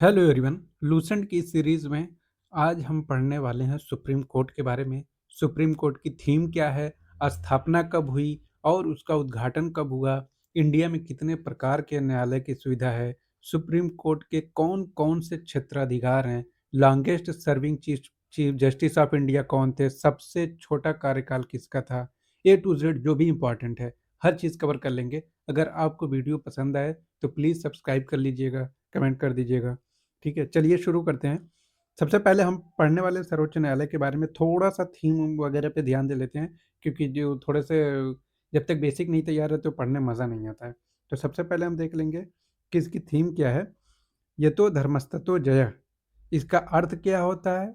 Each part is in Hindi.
Hello everyone. लूसेंट की सीरीज में आज हम पढ़ने वाले हैं सुप्रीम कोर्ट के बारे में। सुप्रीम कोर्ट की थीम क्या है, स्थापना कब हुई और उसका उद्घाटन कब हुआ, इंडिया में कितने प्रकार के न्यायालय की सुविधा है, सुप्रीम कोर्ट के कौन कौन से क्षेत्राधिकार हैं, longest serving chief chief justice of India कौन थे, सबसे छोटा कार्यकाल किसका था, ए टू जेड जो भी इंपॉर्टेंट है हर चीज़ कवर कर लेंगे। अगर आपको वीडियो पसंद आए तो प्लीज़ सब्सक्राइब कर लीजिएगा, कमेंट कर दीजिएगा। ठीक है, चलिए शुरू करते हैं। सबसे पहले हम पढ़ने वाले सर्वोच्च न्यायालय के बारे में थोड़ा-सा थीम वगैरह पे ध्यान दे लेते हैं, क्योंकि जो थोड़े से जब तक बेसिक नहीं तैयार है तो पढ़ने में मज़ा नहीं आता है। तो सबसे पहले हम देख लेंगे कि इसकी थीम क्या है। यतो धर्मस्ततो जयः। इसका अर्थ क्या होता है,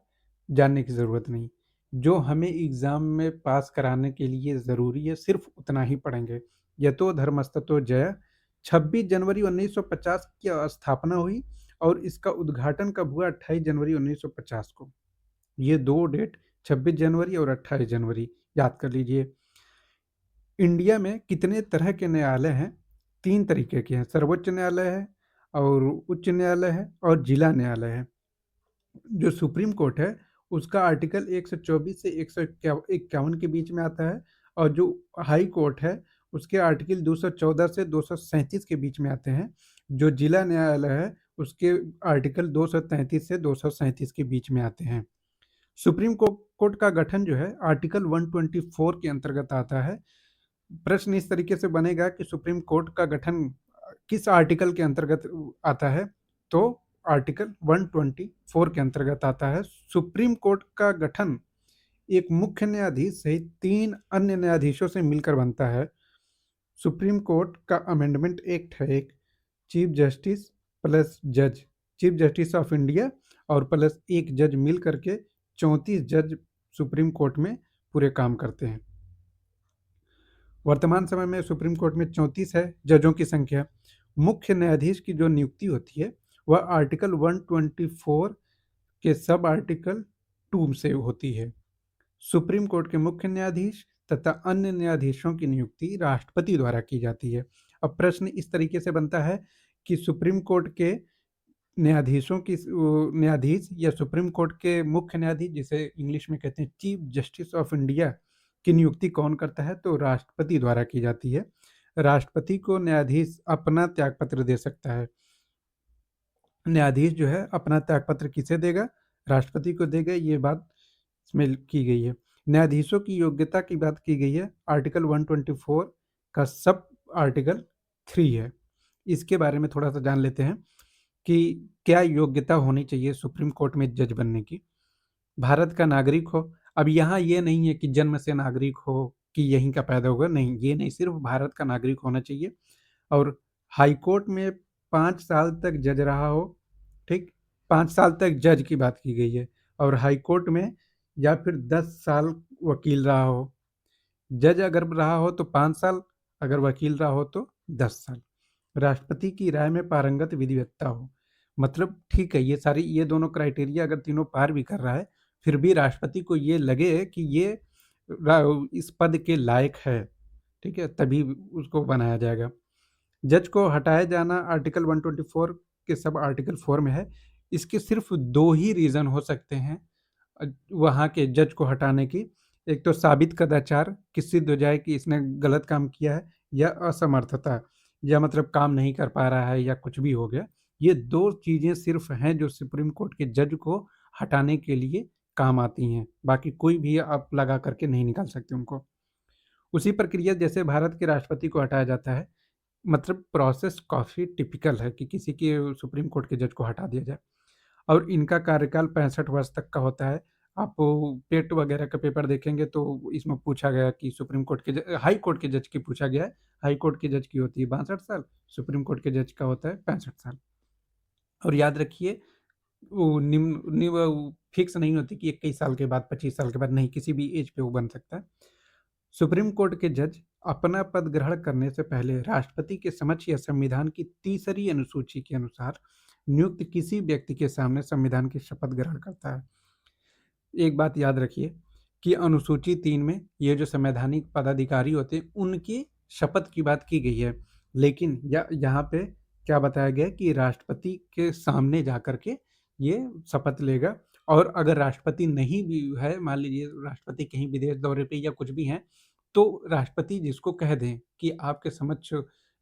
जानने की ज़रूरत नहीं। जो हमें एग्ज़ाम में पास कराने के लिए ज़रूरी है, सिर्फ़ उतना ही पढ़ेंगे। यतो धर्मस्ततो जयः। 26 जनवरी 1950 की स्थापना हुई और इसका उद्घाटन कब हुआ? 28 जनवरी 1950 को। ये 2 डेट 26 जनवरी और 28 जनवरी याद कर लीजिए। इंडिया में कितने तरह के न्यायालय हैं? 3 तरीके के हैं। सर्वोच्च न्यायालय है और उच्च न्यायालय है और जिला न्यायालय है। जो सुप्रीम कोर्ट है उसका आर्टिकल 124 से 151 के बीच में आता है और जो हाई कोर्ट है उसके आर्टिकल 214 से 237 के बीच में आते हैं। जो जिला न्यायालय है उसके आर्टिकल 233 से 237 के बीच में आते हैं। सुप्रीम कोर्ट का गठन जो है आर्टिकल 124 के अंतर्गत आता है। प्रश्न इस तरीके से बनेगा कि सुप्रीम कोर्ट का गठन किस आर्टिकल के अंतर्गत आता है? तो आर्टिकल 124 के अंतर्गत आता है। सुप्रीम कोर्ट का गठन एक मुख्य न्यायाधीश सहित 3 अन्य न्यायाधीशों से मिलकर बनता है। सुप्रीम कोर्ट का अमेंडमेंट एक्ट है एक, चीफ जस्टिस प्लस जज, चीफ जस्टिस ऑफ इंडिया और प्लस एक जज मिल करके 34 जज सुप्रीम कोर्ट में पूरे काम करते हैं। वर्तमान समय में सुप्रीम कोर्ट में 34 है जजों की संख्या। मुख्य न्यायाधीश की जो नियुक्ति होती है वह आर्टिकल 124 के सब आर्टिकल 2 से होती है। सुप्रीम कोर्ट के मुख्य न्यायाधीश तथा अन्य न्यायाधीशों की नियुक्ति राष्ट्रपति द्वारा की जाती है। अब प्रश्न इस तरीके से बनता है कि सुप्रीम कोर्ट के न्यायाधीशों की न्यायाधीश या सुप्रीम कोर्ट के मुख्य न्यायाधीश जिसे इंग्लिश में कहते हैं चीफ जस्टिस ऑफ इंडिया की नियुक्ति कौन करता है? तो राष्ट्रपति द्वारा की जाती है। राष्ट्रपति को न्यायाधीश अपना त्यागपत्र दे सकता है। न्यायाधीश जो है अपना त्यागपत्र किसे देगा? राष्ट्रपति को देगा। ये बात इसमें की गई है। न्यायाधीशों की योग्यता की बात की गई है। आर्टिकल 124 का सब आर्टिकल 3 है। इसके बारे में थोड़ा सा जान लेते हैं कि क्या योग्यता होनी चाहिए सुप्रीम कोर्ट में जज बनने की। भारत का नागरिक हो। अब यहाँ ये नहीं है कि जन्म से नागरिक हो कि यहीं का पैदा होगा, नहीं, ये नहीं, सिर्फ भारत का नागरिक होना चाहिए और हाई कोर्ट में 5 साल तक जज रहा हो। ठीक, 5 साल तक जज की बात की गई है और हाई कोर्ट में या फिर 10 साल वकील रहा हो। जज अगर रहा हो तो 5 साल, अगर वकील रहा हो तो 10 साल। राष्ट्रपति की राय में पारंगत विधिवेत्ता हो। मतलब ठीक है, ये दोनों क्राइटेरिया अगर तीनों पार भी कर रहा है, फिर भी राष्ट्रपति को ये लगे कि ये इस पद के लायक है, ठीक है, तभी उसको बनाया जाएगा। जज को हटाया जाना आर्टिकल 124 के सब आर्टिकल 4 में है। इसके सिर्फ 2 ही रीज़न हो सकते हैं वहाँ के जज को हटाने की। एक तो साबित कदाचार कि सिद्ध हो जाए कि इसने गलत काम किया है, या असमर्थता, या मतलब काम नहीं कर पा रहा है या कुछ भी हो गया। ये 2 चीज़ें सिर्फ हैं जो सुप्रीम कोर्ट के जज को हटाने के लिए काम आती हैं। बाकी कोई भी आप लगा करके नहीं निकाल सकते उनको। उसी प्रक्रिया जैसे भारत के राष्ट्रपति को हटाया जाता है, मतलब प्रोसेस काफ़ी टिपिकल है कि किसी के सुप्रीम कोर्ट के जज को हटा दिया जाए और इनका कार्यकाल 65 वर्ष तक का होता है। आप टेट वगैरह का पेपर देखेंगे तो इसमें पूछा गया कि सुप्रीम कोर्ट के हाई कोर्ट के जज की पूछा गया है। हाई कोर्ट के जज की होती है 62 साल, सुप्रीम कोर्ट के जज का होता है 65 साल। और याद रखिए वो फिक्स नहीं होती कि 21 साल के बाद, 25 साल के बाद, नहीं, किसी भी एज पे वो बन सकता है। सुप्रीम कोर्ट के जज अपना पद ग्रहण करने से पहले राष्ट्रपति के समक्ष या संविधान की तीसरी अनुसूची के अनुसार नियुक्त किसी व्यक्ति के सामने संविधान की शपथ ग्रहण करता है। एक बात याद रखिए कि अनुसूची 3 में ये जो संवैधानिक पदाधिकारी होते हैं उनकी शपथ की बात की गई है, लेकिन यहाँ पे क्या बताया गया है कि राष्ट्रपति के सामने जाकर के ये शपथ लेगा, और अगर राष्ट्रपति नहीं भी है, मान लीजिए राष्ट्रपति कहीं विदेश दौरे पे या कुछ भी हैं, तो राष्ट्रपति जिसको कह दें कि आपके समक्ष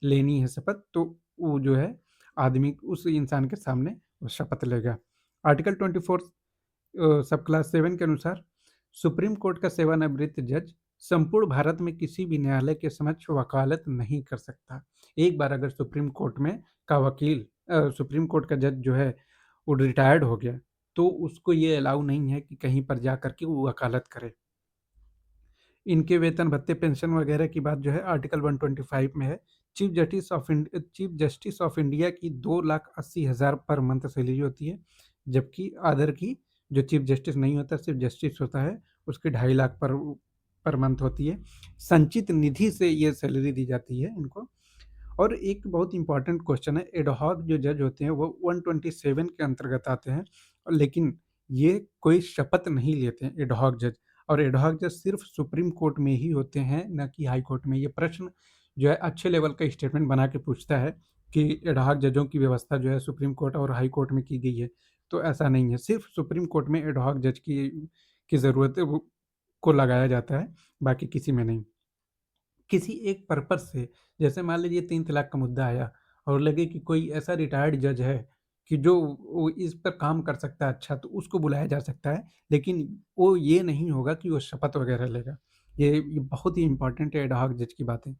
लेनी है शपथ, तो वो जो है आदमी उस इंसान के सामने वो शपथ लेगा। आर्टिकल 24 सब क्लास 7 के अनुसार सुप्रीम कोर्ट का सेवानिवृत्त जज संपूर्ण भारत में किसी भी न्यायालय के समक्ष वकालत नहीं कर सकता। एक बार अगर सुप्रीम कोर्ट में का वकील सुप्रीम कोर्ट का जज जो है वो रिटायर्ड हो गया, तो उसको ये अलाउ नहीं है कि कहीं पर जा करके वो वकालत करे। इनके वेतन भत्ते पेंशन वगैरह की बात जो है आर्टिकल 125 में है। चीफ जस्टिस ऑफ इंडिया की 2,80,000 पर मंथ सैलरी होती है, जबकि अदर की जो चीफ जस्टिस नहीं होता, सिर्फ जस्टिस होता है, उसकी 2.5 लाख पर मंथ होती है। संचित निधि से ये सैलरी दी जाती है इनको। और एक बहुत इंपॉर्टेंट क्वेश्चन है, एडहॉक जो जज होते हैं वो 127 के अंतर्गत आते हैं, लेकिन ये कोई शपथ नहीं लेते हैं एडहॉक जज। और एडहॉक जज सिर्फ सुप्रीम कोर्ट में ही होते हैं, न कि हाई कोर्ट में। ये प्रश्न जो है अच्छे लेवल का स्टेटमेंट बना के पूछता है कि एडहॉक जजों की व्यवस्था जो है सुप्रीम कोर्ट और हाई कोर्ट में की गई है, तो ऐसा नहीं है। सिर्फ सुप्रीम कोर्ट में एडहॉक जज की ज़रूरत है, को लगाया जाता है, बाकी किसी में नहीं। किसी एक पर्पज़ से, जैसे मान लीजिए 3 तलाक का मुद्दा आया और लगे कि कोई ऐसा रिटायर्ड जज है कि जो वो इस पर काम कर सकता है अच्छा, तो उसको बुलाया जा सकता है, लेकिन वो ये नहीं होगा कि वो शपथ वगैरह लेगा। ये बहुत ही इम्पोर्टेंट है एड हॉक जज की बातें।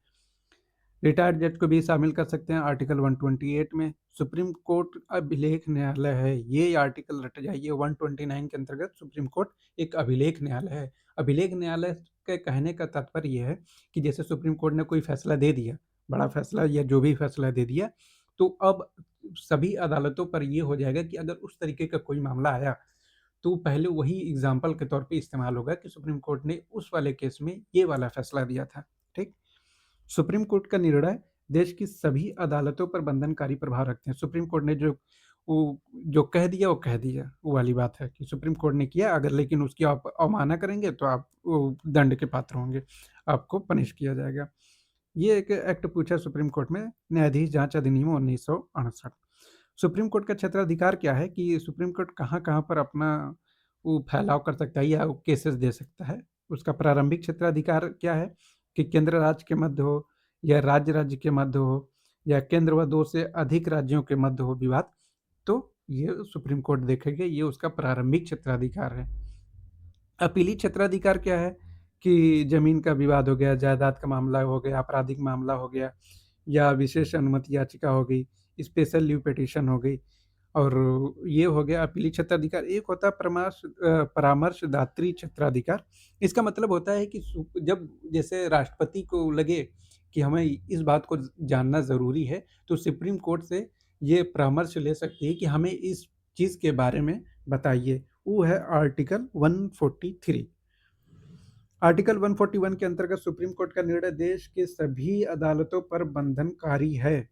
रिटायर्ड जज को भी शामिल कर सकते हैं आर्टिकल 128 में। सुप्रीम कोर्ट अभिलेख न्यायालय है, ये आर्टिकल रट जाइए। 129 के अंतर्गत सुप्रीम कोर्ट एक अभिलेख न्यायालय है। अभिलेख न्यायालय के कहने का तात्पर्य ये है कि जैसे सुप्रीम कोर्ट ने कोई फैसला दे दिया, बड़ा फैसला या जो भी फैसला दे दिया, तो अब सभी अदालतों पर ये हो जाएगा कि अगर उस तरीके का कोई मामला आया, तो पहले वही एग्जाम्पल के तौर पे इस्तेमाल होगा कि सुप्रीम कोर्ट ने उस वाले केस में ये वाला फैसला दिया था। ठीक। सुप्रीम कोर्ट का निर्णय देश की सभी अदालतों पर बंधनकारी प्रभाव रखते हैं। सुप्रीम कोर्ट ने जो कह दिया वो कह दिया, वो वाली बात है कि सुप्रीम कोर्ट ने किया, अगर लेकिन उसकी आप अवमानना करेंगे तो आप वो दंड के पात्र होंगे, आपको पनिश किया जाएगा। ये एक एक्ट पूछा सुप्रीम कोर्ट में, न्यायाधीश जांच अधिनियम 1968। सुप्रीम कोर्ट का क्षेत्राधिकार क्या है कि सुप्रीम कोर्ट कहाँ-कहाँ पर अपना वो फैलाव कर सकता है या वो केसेस दे सकता है। उसका प्रारंभिक क्षेत्राधिकार क्या है कि केंद्र राज्य के मध्य हो, या राज्य-राज्य के मध्य हो, या केंद्र व 2 से अधिक राज्यों के मध्य हो विवाद, तो ये सुप्रीम कोर्ट देखेगा, ये उसका प्रारंभिक क्षेत्राधिकार है। अपीली क्षेत्राधिकार क्या है कि ज़मीन का विवाद हो गया, जायदाद का मामला हो गया, आपराधिक मामला हो गया, या विशेष अनुमति याचिका हो गई, स्पेशल लीव पिटीशन हो गई, और ये हो गया अपीली क्षेत्राधिकार। एक होता है परामर्शदात्री क्षेत्राधिकार। इसका मतलब होता है कि जब जैसे राष्ट्रपति को लगे कि हमें इस बात को जानना ज़रूरी है, तो सुप्रीम कोर्ट से ये परामर्श ले सकती है कि हमें इस चीज़ के बारे में बताइए। वो है आर्टिकल 143। आर्टिकल 141 के अंतर्गत सुप्रीम कोर्ट का निर्णय देश के सभी अदालतों पर बंधनकारी है।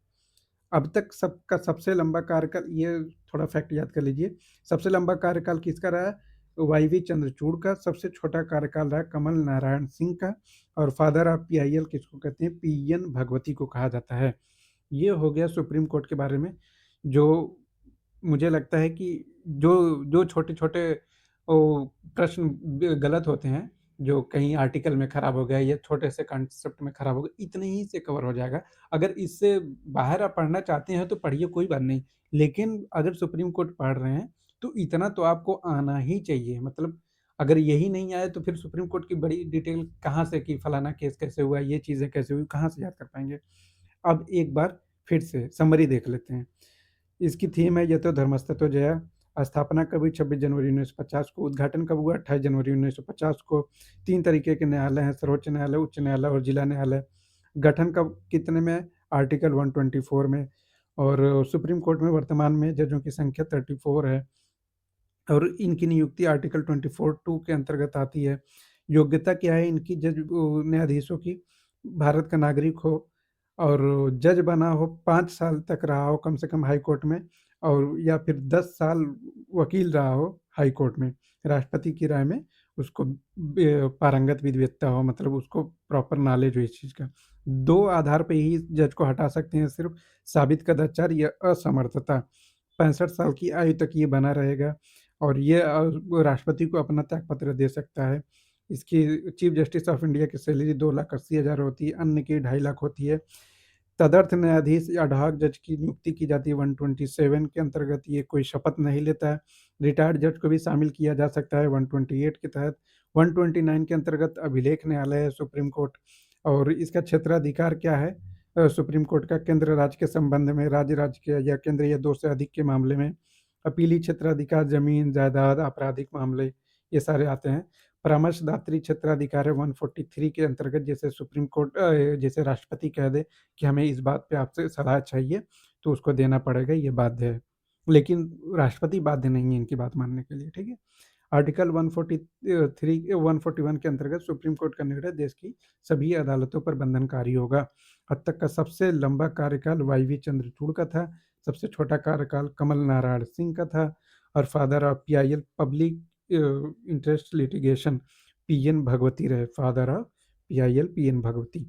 अब तक सबका सबसे लंबा कार्यकाल, ये थोड़ा फैक्ट याद कर लीजिए, सबसे लंबा कार्यकाल किसका रहा है? वाईवी चंद्रचूड़ का। सबसे छोटा कार्यकाल रहा कमल नारायण सिंह का। और फादर ऑफ पीआईएल किसको कहते हैं? पीएन भगवती को कहा जाता है। ये हो गया सुप्रीम कोर्ट के बारे में। जो मुझे लगता है कि जो जो छोटे-छोटे प्रश्न गलत होते हैं, जो कहीं आर्टिकल में खराब हो गया या छोटे से कॉन्सेप्ट में खराब हो गया, इतने ही से कवर हो जाएगा। अगर इससे बाहर आप पढ़ना चाहते हैं तो पढ़िए, कोई बात नहीं। लेकिन अगर सुप्रीम कोर्ट पढ़ रहे हैं, तो इतना तो आपको आना ही चाहिए। मतलब अगर यही नहीं आए तो फिर सुप्रीम कोर्ट की बड़ी डिटेल कहाँ से, कि फलाना केस कैसे हुआ, ये चीज़ें कैसे हुई, कहाँ से याद कर पाएँगे? अब एक बार फिर से समरी देख लेते हैं। इसकी थीम है यतो धर्मस्ततो जया। स्थापना कब हुई? 26 जनवरी 1950 को। उद्घाटन कब हुआ? 28 जनवरी 1950 को। 3 तरीके के न्यायालय हैं, सर्वोच्च न्यायालय, उच्च न्यायालय और जिला न्यायालय। गठन कब कितने में? आर्टिकल 124 में। और सुप्रीम कोर्ट में वर्तमान में जजों की संख्या 34 है। और इनकी नियुक्ति आर्टिकल 24(2) के अंतर्गत आती है। योग्यता क्या है इनकी? न्यायाधीशों की, भारत का नागरिक हो, और जज बना हो, 5 साल तक रहा हो कम से कम हाई कोर्ट में, और या फिर 10 साल वकील रहा हो हाई कोर्ट में। राष्ट्रपति की राय में उसको पारंगत विद्वता हो, मतलब उसको प्रॉपर नॉलेज हो इस चीज़ का। दो आधार पे ही जज को हटा सकते हैं, सिर्फ साबित कदाचार या असमर्थता। 65 साल की आयु तक ये बना रहेगा और ये राष्ट्रपति को अपना त्यागपत्र दे सकता है। इसकी चीफ जस्टिस ऑफ इंडिया की सैलरी 2,80,000 होती है, अन्य की 2.5 लाख होती है। तदर्थ न्यायाधीश या अडहॉक जज की नियुक्ति की जाती है 127 के अंतर्गत। ये कोई शपथ नहीं लेता है। रिटायर्ड जज को भी शामिल किया जा सकता है 128 के तहत। 129 के अंतर्गत अभिलेख न्यायालय है सुप्रीम कोर्ट, और इसका क्षेत्राधिकार क्या है सुप्रीम कोर्ट का? केंद्र राज्य के संबंध में, राज्य के या केंद्र या दो से अधिक के मामले में। अपीली क्षेत्राधिकार जमीन जायदाद आपराधिक मामले ये सारे आते हैं। परामर्शदात्री क्षेत्राधिकार है 143 के अंतर्गत। जैसे सुप्रीम कोर्ट जैसे राष्ट्रपति कह दे कि हमें इस बात पे आपसे सलाह चाहिए, तो उसको देना पड़ेगा, ये बाध्य है। लेकिन राष्ट्रपति बाध्य नहीं है इनकी बात मानने के लिए, ठीक है। आर्टिकल 141 के अंतर्गत सुप्रीम कोर्ट का निर्णय देश की सभी अदालतों पर बंधनकारी होगा। अब तक का सबसे लंबा कार्यकाल वाईवी चंद्रचूड़ का था, सबसे छोटा कार्यकाल कमल नारायण सिंह का था, और father of PIL public interest litigation PN Bhagwati रहे, father of PIL PN Bhagwati.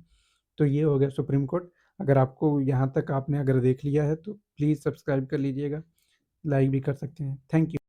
तो ये हो गया सुप्रीम कोर्ट। अगर आपको यहाँ तक आपने अगर देख लिया है तो प्लीज़ सब्सक्राइब कर लीजिएगा, लाइक भी कर सकते हैं। Thank you.